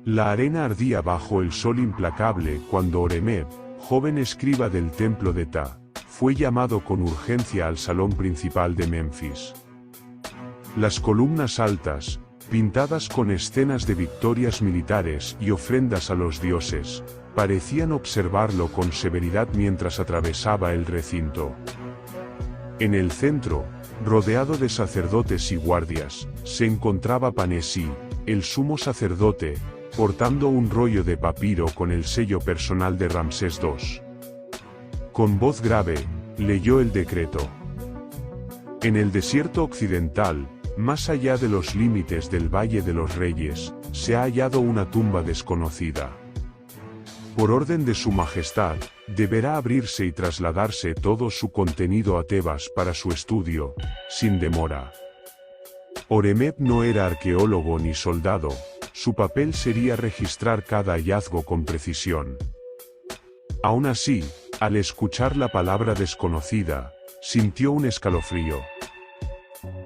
La arena ardía bajo el sol implacable cuando Oremeb, joven escriba del templo de Ptah, fue llamado con urgencia al salón principal de Memphis. Las columnas altas, pintadas con escenas de victorias militares y ofrendas a los dioses, parecían observarlo con severidad mientras atravesaba el recinto. En el centro, rodeado de sacerdotes y guardias, se encontraba Panesí, el sumo sacerdote, portando un rollo de papiro con el sello personal de Ramsés II. Con voz grave, leyó el decreto. En el desierto occidental, más allá de los límites del Valle de los Reyes, se ha hallado una tumba desconocida. Por orden de su majestad, deberá abrirse y trasladarse todo su contenido a Tebas para su estudio, sin demora. Oremeb no era arqueólogo ni soldado, su papel sería registrar cada hallazgo con precisión. Aún así, al escuchar la palabra desconocida, sintió un escalofrío.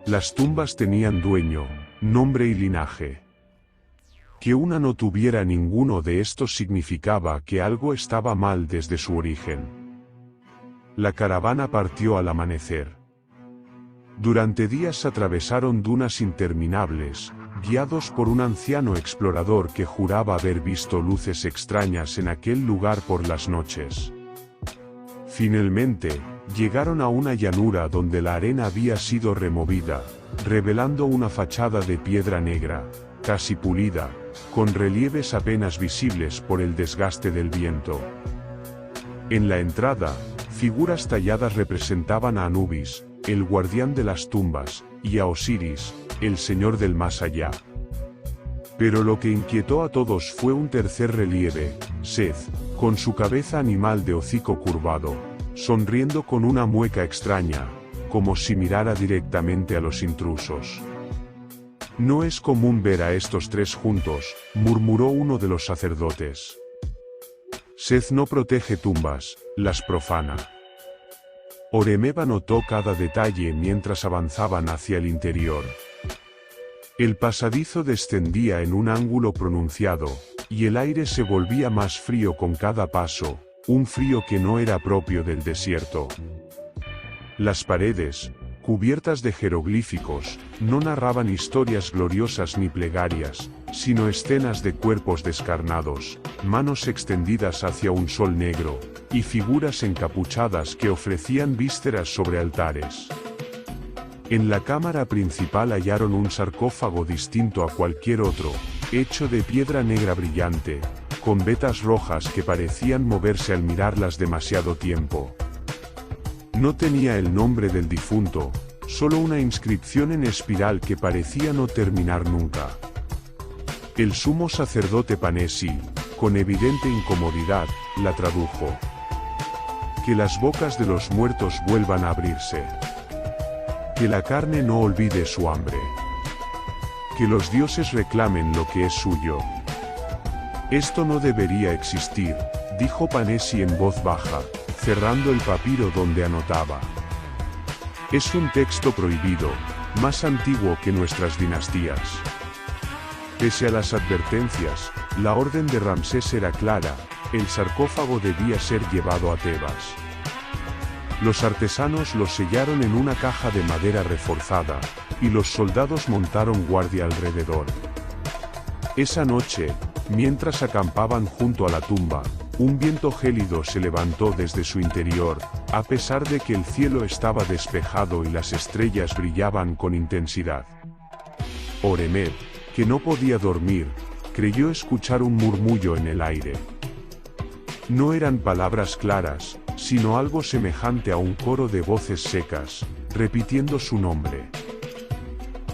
Las tumbas tenían dueño, nombre y linaje. Que una no tuviera ninguno de estos significaba que algo estaba mal desde su origen. La caravana partió al amanecer. Durante días atravesaron dunas interminables, guiados por un anciano explorador que juraba haber visto luces extrañas en aquel lugar por las noches. Finalmente, llegaron a una llanura donde la arena había sido removida, revelando una fachada de piedra negra, casi pulida, con relieves apenas visibles por el desgaste del viento. En la entrada, figuras talladas representaban a Anubis, el guardián de las tumbas, y a Osiris, el señor del más allá. Pero lo que inquietó a todos fue un tercer relieve, Seth, con su cabeza animal de hocico curvado, sonriendo con una mueca extraña, como si mirara directamente a los intrusos. No es común ver a estos tres juntos, murmuró uno de los sacerdotes. Seth no protege tumbas, las profana. Oremeb anotó cada detalle mientras avanzaban hacia el interior. El pasadizo descendía en un ángulo pronunciado, y el aire se volvía más frío con cada paso, un frío que no era propio del desierto. Las paredes, cubiertas de jeroglíficos, no narraban historias gloriosas ni plegarias, sino escenas de cuerpos descarnados, manos extendidas hacia un sol negro, y figuras encapuchadas que ofrecían vísceras sobre altares. En la cámara principal hallaron un sarcófago distinto a cualquier otro, hecho de piedra negra brillante, con vetas rojas que parecían moverse al mirarlas demasiado tiempo. No tenía el nombre del difunto, solo una inscripción en espiral que parecía no terminar nunca. El sumo sacerdote Panesí, con evidente incomodidad, la tradujo. Que las bocas de los muertos vuelvan a abrirse. Que la carne no olvide su hambre. Que los dioses reclamen lo que es suyo. Esto no debería existir, dijo Panesí en voz baja, cerrando el papiro donde anotaba. Es un texto prohibido, más antiguo que nuestras dinastías. Pese a las advertencias, la orden de Ramsés era clara, el sarcófago debía ser llevado a Tebas. Los artesanos lo sellaron en una caja de madera reforzada, y los soldados montaron guardia alrededor. Esa noche, mientras acampaban junto a la tumba, un viento gélido se levantó desde su interior, a pesar de que el cielo estaba despejado y las estrellas brillaban con intensidad. Oremeb, que no podía dormir, creyó escuchar un murmullo en el aire. No eran palabras claras, sino algo semejante a un coro de voces secas, repitiendo su nombre.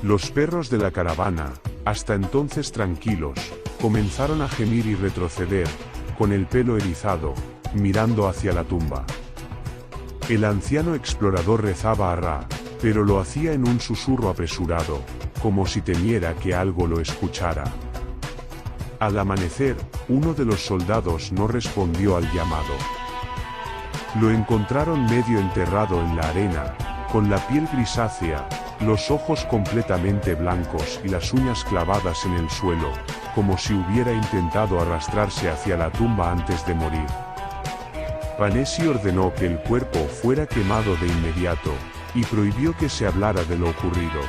Los perros de la caravana, hasta entonces tranquilos, comenzaron a gemir y retroceder, con el pelo erizado, mirando hacia la tumba. El anciano explorador rezaba a Ra, pero lo hacía en un susurro apresurado, como si temiera que algo lo escuchara. Al amanecer, uno de los soldados no respondió al llamado. Lo encontraron medio enterrado en la arena, con la piel grisácea, los ojos completamente blancos y las uñas clavadas en el suelo, como si hubiera intentado arrastrarse hacia la tumba antes de morir. Panesi ordenó que el cuerpo fuera quemado de inmediato, y prohibió que se hablara de lo ocurrido.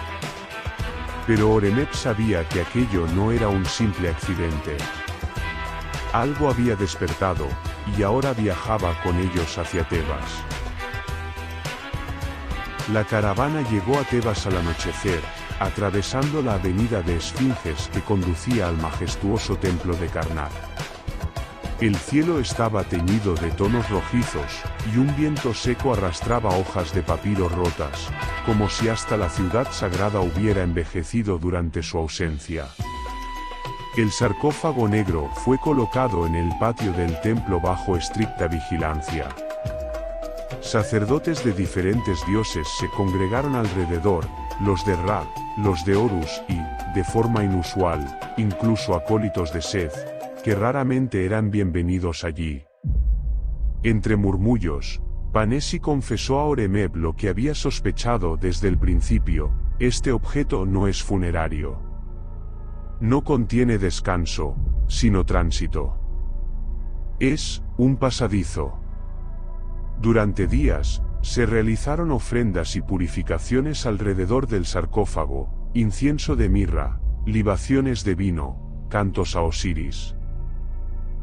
Pero Horemheb sabía que aquello no era un simple accidente. Algo había despertado, y ahora viajaba con ellos hacia Tebas. La caravana llegó a Tebas al anochecer, atravesando la avenida de Esfinges que conducía al majestuoso templo de Karnak. El cielo estaba teñido de tonos rojizos, y un viento seco arrastraba hojas de papiro rotas, como si hasta la ciudad sagrada hubiera envejecido durante su ausencia. El sarcófago negro fue colocado en el patio del templo bajo estricta vigilancia. Sacerdotes de diferentes dioses se congregaron alrededor, los de Ra, los de Horus y, de forma inusual, incluso acólitos de Seth, que raramente eran bienvenidos allí. Entre murmullos, Panesi confesó a Horemheb lo que había sospechado desde el principio: este objeto no es funerario. No contiene descanso, sino tránsito. Es un pasadizo. Durante días, se realizaron ofrendas y purificaciones alrededor del sarcófago, incienso de mirra, libaciones de vino, cantos a Osiris.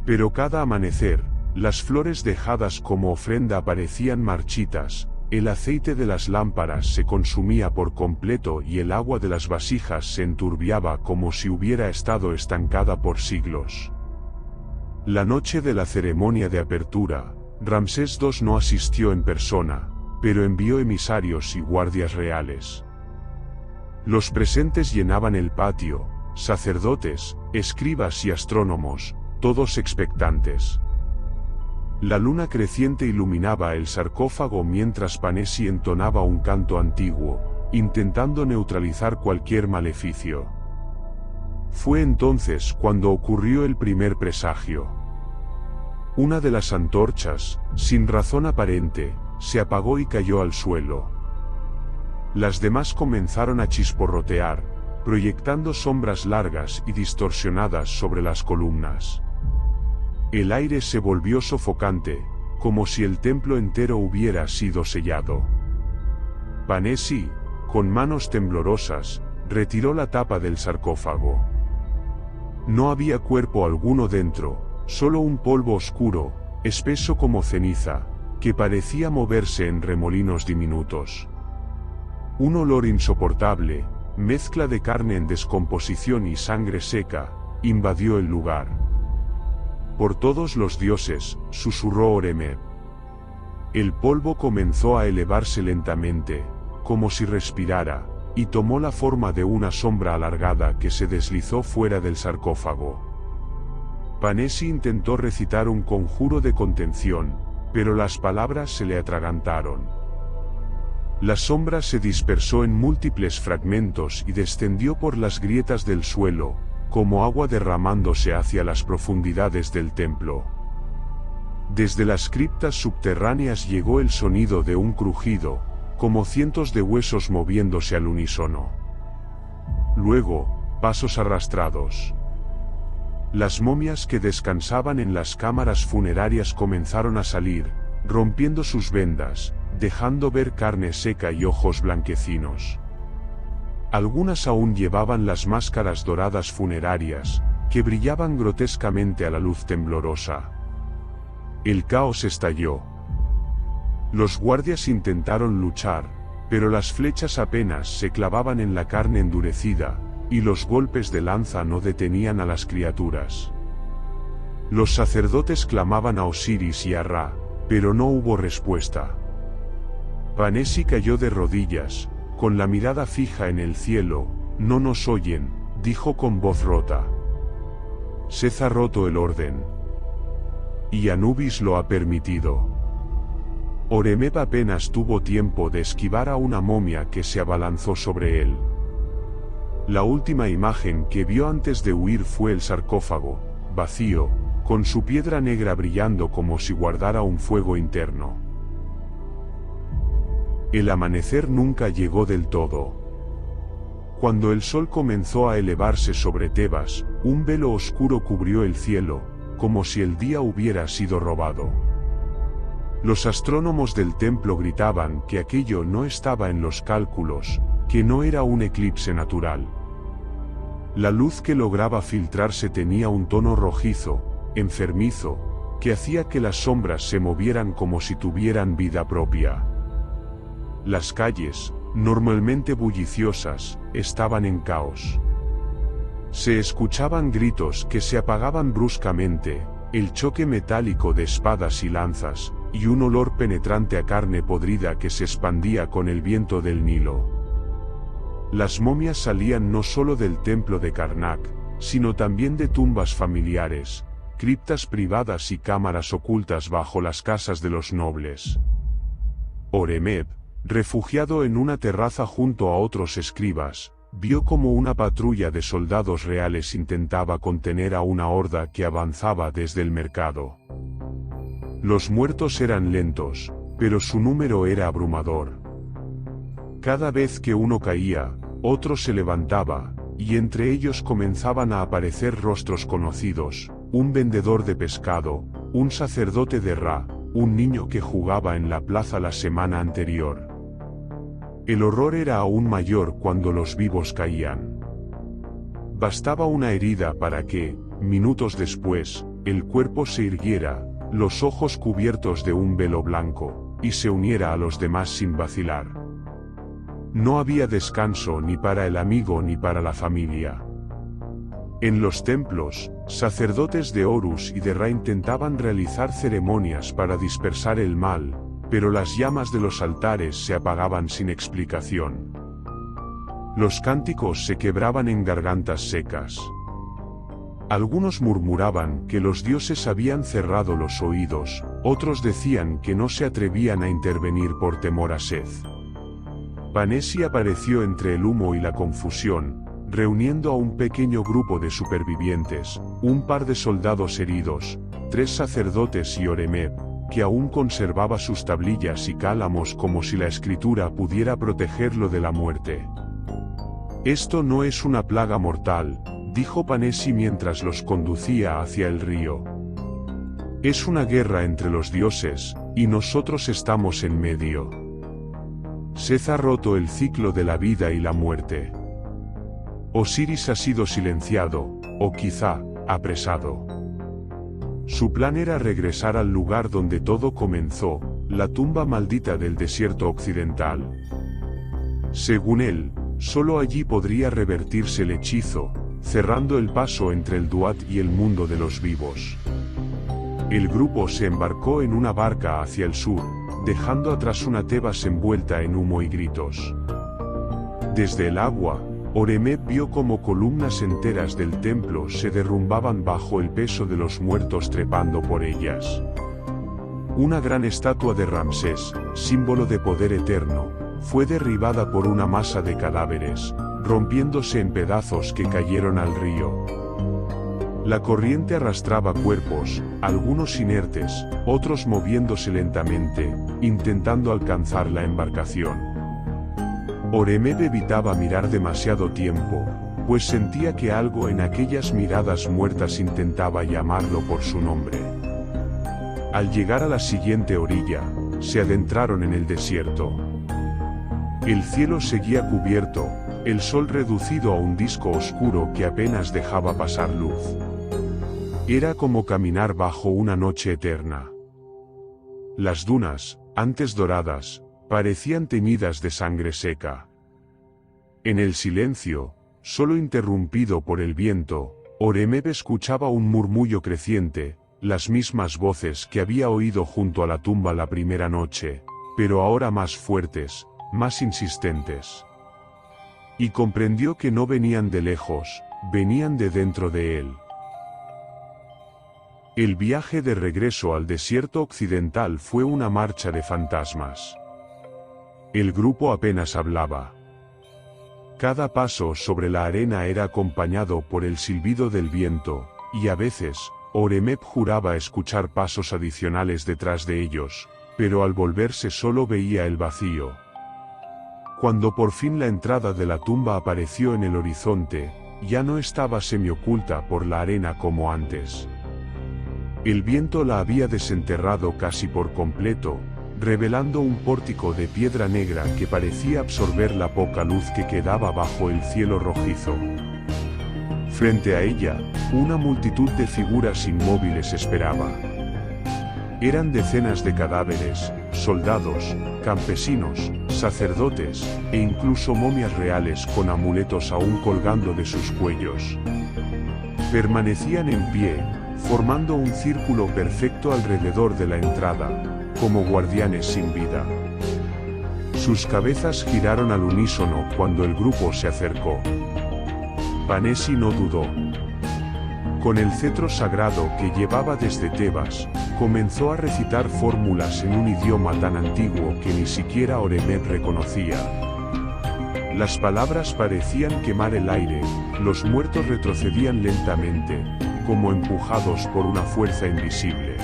Pero cada amanecer, las flores dejadas como ofrenda aparecían marchitas, el aceite de las lámparas se consumía por completo y el agua de las vasijas se enturbiaba como si hubiera estado estancada por siglos. La noche de la ceremonia de apertura, Ramsés II no asistió en persona, pero envió emisarios y guardias reales. Los presentes llenaban el patio, sacerdotes, escribas y astrónomos, todos expectantes. La luna creciente iluminaba el sarcófago mientras Panesi entonaba un canto antiguo, intentando neutralizar cualquier maleficio. Fue entonces cuando ocurrió el primer presagio. Una de las antorchas, sin razón aparente, se apagó y cayó al suelo. Las demás comenzaron a chisporrotear, proyectando sombras largas y distorsionadas sobre las columnas. El aire se volvió sofocante, como si el templo entero hubiera sido sellado. Panesi, con manos temblorosas, retiró la tapa del sarcófago. No había cuerpo alguno dentro, solo un polvo oscuro, espeso como ceniza, que parecía moverse en remolinos diminutos. Un olor insoportable, mezcla de carne en descomposición y sangre seca, invadió el lugar. Por todos los dioses, susurró Horemheb. El polvo comenzó a elevarse lentamente, como si respirara, y tomó la forma de una sombra alargada que se deslizó fuera del sarcófago. Panesi intentó recitar un conjuro de contención, pero las palabras se le atragantaron. La sombra se dispersó en múltiples fragmentos y descendió por las grietas del suelo, como agua derramándose hacia las profundidades del templo. Desde las criptas subterráneas llegó el sonido de un crujido, como cientos de huesos moviéndose al unísono. Luego, pasos arrastrados. Las momias que descansaban en las cámaras funerarias comenzaron a salir, rompiendo sus vendas, dejando ver carne seca y ojos blanquecinos. Algunas aún llevaban las máscaras doradas funerarias, que brillaban grotescamente a la luz temblorosa. El caos estalló. Los guardias intentaron luchar, pero las flechas apenas se clavaban en la carne endurecida, y los golpes de lanza no detenían a las criaturas. Los sacerdotes clamaban a Osiris y a Ra, pero no hubo respuesta. Panesi cayó de rodillas, con la mirada fija en el cielo. No nos oyen, dijo con voz rota. Seth ha roto el orden. Y Anubis lo ha permitido. Horemheb apenas tuvo tiempo de esquivar a una momia que se abalanzó sobre él. La última imagen que vio antes de huir fue el sarcófago, vacío, con su piedra negra brillando como si guardara un fuego interno. el amanecer nunca llegó del todo. Cuando el sol comenzó a elevarse sobre Tebas, un velo oscuro cubrió el cielo, como si el día hubiera sido robado. Los astrónomos del templo gritaban que aquello no estaba en los cálculos, que no era un eclipse natural. La luz que lograba filtrarse tenía un tono rojizo, enfermizo, que hacía que las sombras se movieran como si tuvieran vida propia. Las calles, normalmente bulliciosas, estaban en caos. Se escuchaban gritos que se apagaban bruscamente, el choque metálico de espadas y lanzas, y un olor penetrante a carne podrida que se expandía con el viento del Nilo. Las momias salían no solo del templo de Karnak, sino también de tumbas familiares, criptas privadas y cámaras ocultas bajo las casas de los nobles. Horemheb, refugiado en una terraza junto a otros escribas, vio como una patrulla de soldados reales intentaba contener a una horda que avanzaba desde el mercado. Los muertos eran lentos, pero su número era abrumador. Cada vez que uno caía, otro se levantaba, y entre ellos comenzaban a aparecer rostros conocidos, un vendedor de pescado, un sacerdote de Ra, un niño que jugaba en la plaza la semana anterior. El horror era aún mayor cuando los vivos caían. Bastaba una herida para que, minutos después, el cuerpo se irguiera, los ojos cubiertos de un velo blanco, y se uniera a los demás sin vacilar. No había descanso ni para el amigo ni para la familia. En los templos, sacerdotes de Horus y de Ra intentaban realizar ceremonias para dispersar el mal, pero las llamas de los altares se apagaban sin explicación. Los cánticos se quebraban en gargantas secas. Algunos murmuraban que los dioses habían cerrado los oídos, otros decían que no se atrevían a intervenir por temor a Seth. Panesi apareció entre el humo y la confusión, reuniendo a un pequeño grupo de supervivientes, un par de soldados heridos, 3 sacerdotes y Horemheb, que aún conservaba sus tablillas y cálamos como si la escritura pudiera protegerlo de la muerte. «Esto no es una plaga mortal», dijo Panesi mientras los conducía hacia el río. «Es una guerra entre los dioses, y nosotros estamos en medio. Seth ha roto el ciclo de la vida y la muerte. Osiris ha sido silenciado, o quizá, apresado. Su plan era regresar al lugar donde todo comenzó, la tumba maldita del desierto occidental. Según él, solo allí podría revertirse el hechizo, cerrando el paso entre el Duat y el mundo de los vivos. El grupo se embarcó en una barca hacia el sur, dejando atrás una Tebas envuelta en humo y gritos. Desde el agua, Horemheb vio como columnas enteras del templo se derrumbaban bajo el peso de los muertos trepando por ellas. Una gran estatua de Ramsés, símbolo de poder eterno, fue derribada por una masa de cadáveres, rompiéndose en pedazos que cayeron al río. La corriente arrastraba cuerpos, algunos inertes, otros moviéndose lentamente, intentando alcanzar la embarcación. Horemheb evitaba mirar demasiado tiempo, pues sentía que algo en aquellas miradas muertas intentaba llamarlo por su nombre. Al llegar a la siguiente orilla, se adentraron en el desierto. El cielo seguía cubierto, el sol reducido a un disco oscuro que apenas dejaba pasar luz. Era como caminar bajo una noche eterna. Las dunas, antes doradas, parecían teñidas de sangre seca. En el silencio, solo interrumpido por el viento, Horemheb escuchaba un murmullo creciente, las mismas voces que había oído junto a la tumba la primera noche, pero ahora más fuertes, más insistentes. Y comprendió que no venían de lejos, venían de dentro de él. El viaje de regreso al desierto occidental fue una marcha de fantasmas. El grupo apenas hablaba. Cada paso sobre la arena era acompañado por el silbido del viento, y a veces, Horemheb juraba escuchar pasos adicionales detrás de ellos, pero al volverse solo veía el vacío, Cuando por fin la entrada de la tumba apareció en el horizonte, ya no estaba semioculta por la arena como antes. El viento la había desenterrado casi por completo, revelando un pórtico de piedra negra que parecía absorber la poca luz que quedaba bajo el cielo rojizo. Frente a ella, una multitud de figuras inmóviles esperaba. Eran decenas de cadáveres, soldados, campesinos, sacerdotes, e incluso momias reales con amuletos aún colgando de sus cuellos. Permanecían en pie, formando un círculo perfecto alrededor de la entrada, como guardianes sin vida. Sus cabezas giraron al unísono cuando el grupo se acercó. Panesi no dudó. Con el cetro sagrado que llevaba desde Tebas, comenzó a recitar fórmulas en un idioma tan antiguo que ni siquiera Oremep reconocía. Las palabras parecían quemar el aire, los muertos retrocedían lentamente, como empujados por una fuerza invisible.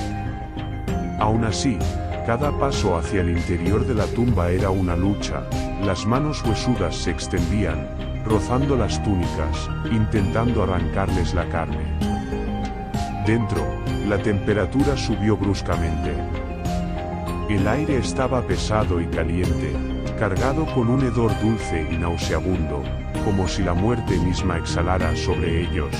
Aún así, cada paso hacia el interior de la tumba era una lucha, las manos huesudas se extendían, rozando las túnicas, intentando arrancarles la carne. Dentro, la temperatura subió bruscamente. El aire estaba pesado y caliente, cargado con un hedor dulce y nauseabundo, como si la muerte misma exhalara sobre ellos.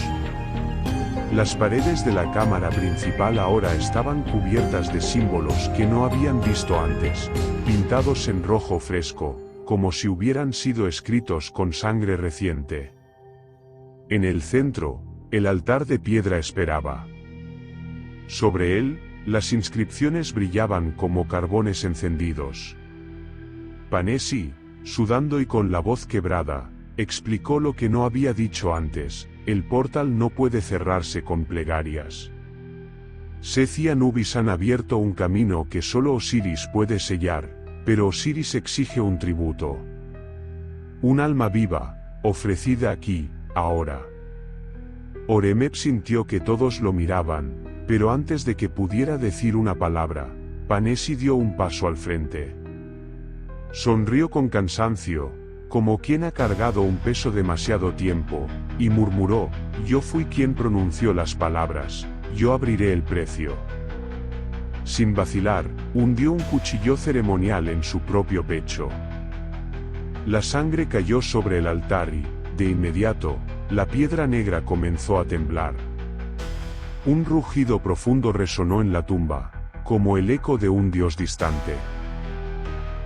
Las paredes de la cámara principal ahora estaban cubiertas de símbolos que no habían visto antes, pintados en rojo fresco, como si hubieran sido escritos con sangre reciente. En el centro, el altar de piedra esperaba. Sobre él, las inscripciones brillaban como carbones encendidos. Panesi, sudando y con la voz quebrada, explicó lo que no había dicho antes: el portal no puede cerrarse con plegarias. Seth y Anubis han abierto un camino que solo Osiris puede sellar, pero Osiris exige un tributo. Un alma viva, ofrecida aquí, ahora. Oremep sintió que todos lo miraban, pero antes de que pudiera decir una palabra, Panesi dio un paso al frente. Sonrió con cansancio, como quien ha cargado un peso demasiado tiempo, y murmuró: yo fui quien pronunció las palabras, yo abriré el precio. Sin vacilar, hundió un cuchillo ceremonial en su propio pecho. La sangre cayó sobre el altar y, de inmediato, la piedra negra comenzó a temblar. Un rugido profundo resonó en la tumba, como el eco de un dios distante.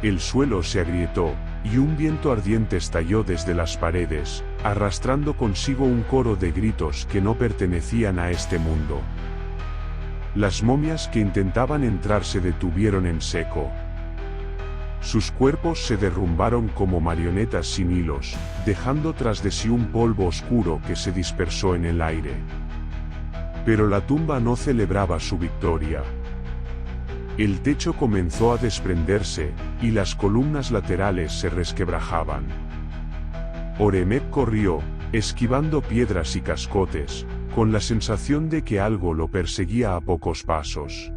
El suelo se agrietó, y un viento ardiente estalló desde las paredes, arrastrando consigo un coro de gritos que no pertenecían a este mundo. Las momias que intentaban entrar se detuvieron en seco. Sus cuerpos se derrumbaron como marionetas sin hilos, dejando tras de sí un polvo oscuro que se dispersó en el aire. Pero la tumba no celebraba su victoria. El techo comenzó a desprenderse, y las columnas laterales se resquebrajaban. Oremep corrió, esquivando piedras y cascotes, con la sensación de que algo lo perseguía a pocos pasos.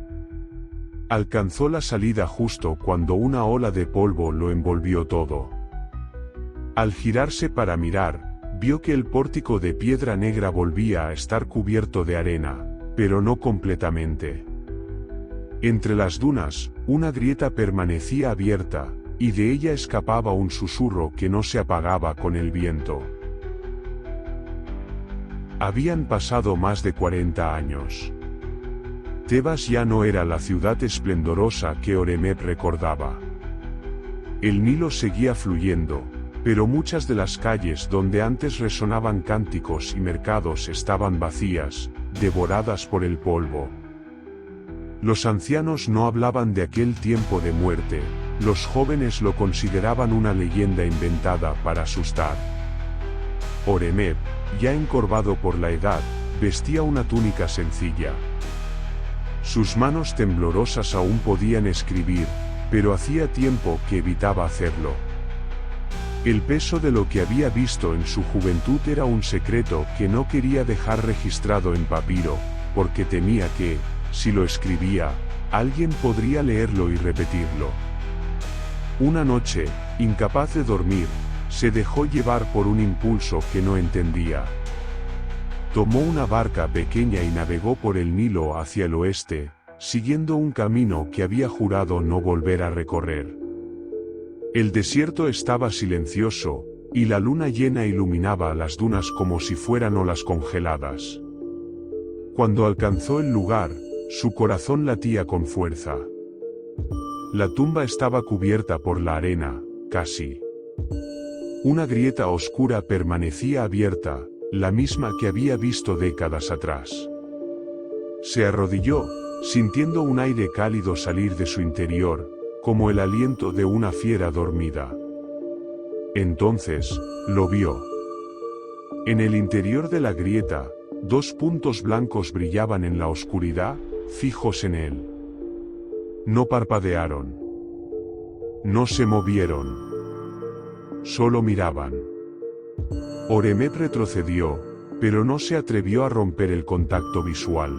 Alcanzó la salida justo cuando una ola de polvo lo envolvió todo. Al girarse para mirar, vio que el pórtico de piedra negra volvía a estar cubierto de arena, pero no completamente. Entre las dunas, una grieta permanecía abierta, y de ella escapaba un susurro que no se apagaba con el viento. Habían pasado más de 40 años. Tebas ya no era la ciudad esplendorosa que Oremep recordaba. El Nilo seguía fluyendo, pero muchas de las calles donde antes resonaban cánticos y mercados estaban vacías, devoradas por el polvo. Los ancianos no hablaban de aquel tiempo de muerte, los jóvenes lo consideraban una leyenda inventada para asustar. Oremep, ya encorvado por la edad, vestía una túnica sencilla. Sus manos temblorosas aún podían escribir, pero hacía tiempo que evitaba hacerlo. El peso de lo que había visto en su juventud era un secreto que no quería dejar registrado en papiro, porque temía que, si lo escribía, alguien podría leerlo y repetirlo. Una noche, Incapaz de dormir, se dejó llevar por un impulso que no entendía. Tomó una barca pequeña y navegó por el Nilo hacia el oeste, siguiendo un camino que había jurado no volver a recorrer. El desierto estaba silencioso, y la luna llena iluminaba las dunas como si fueran olas congeladas. Cuando alcanzó el lugar, su corazón latía con fuerza. La tumba estaba cubierta por la arena, casi. Una grieta oscura permanecía abierta, la misma que había visto décadas atrás. Se arrodilló, sintiendo un aire cálido salir de su interior, como el aliento de una fiera dormida. Entonces, lo vio. En el interior de la grieta, dos puntos blancos brillaban en la oscuridad, fijos en él. No parpadearon. No se movieron. Solo miraban. Horemheb retrocedió, pero no se atrevió a romper el contacto visual.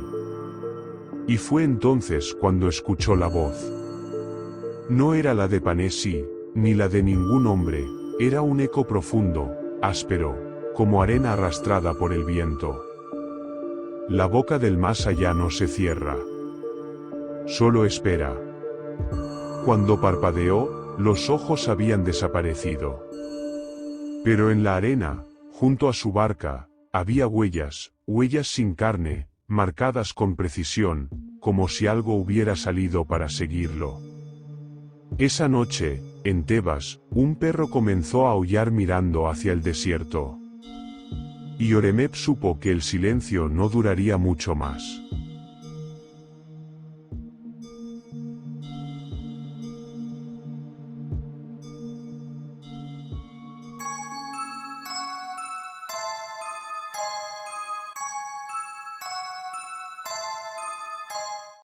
Y fue entonces cuando escuchó la voz. No era la de Panesi, ni la de ningún hombre, era un eco profundo, áspero, como arena arrastrada por el viento. La boca del más allá no se cierra. Solo espera. Cuando parpadeó, los ojos habían desaparecido. Pero en la arena, junto a su barca, había huellas, huellas sin carne, marcadas con precisión, como si algo hubiera salido para seguirlo. Esa noche, en Tebas, un perro comenzó a aullar mirando hacia el desierto. Y Horemheb supo que el silencio no duraría mucho más.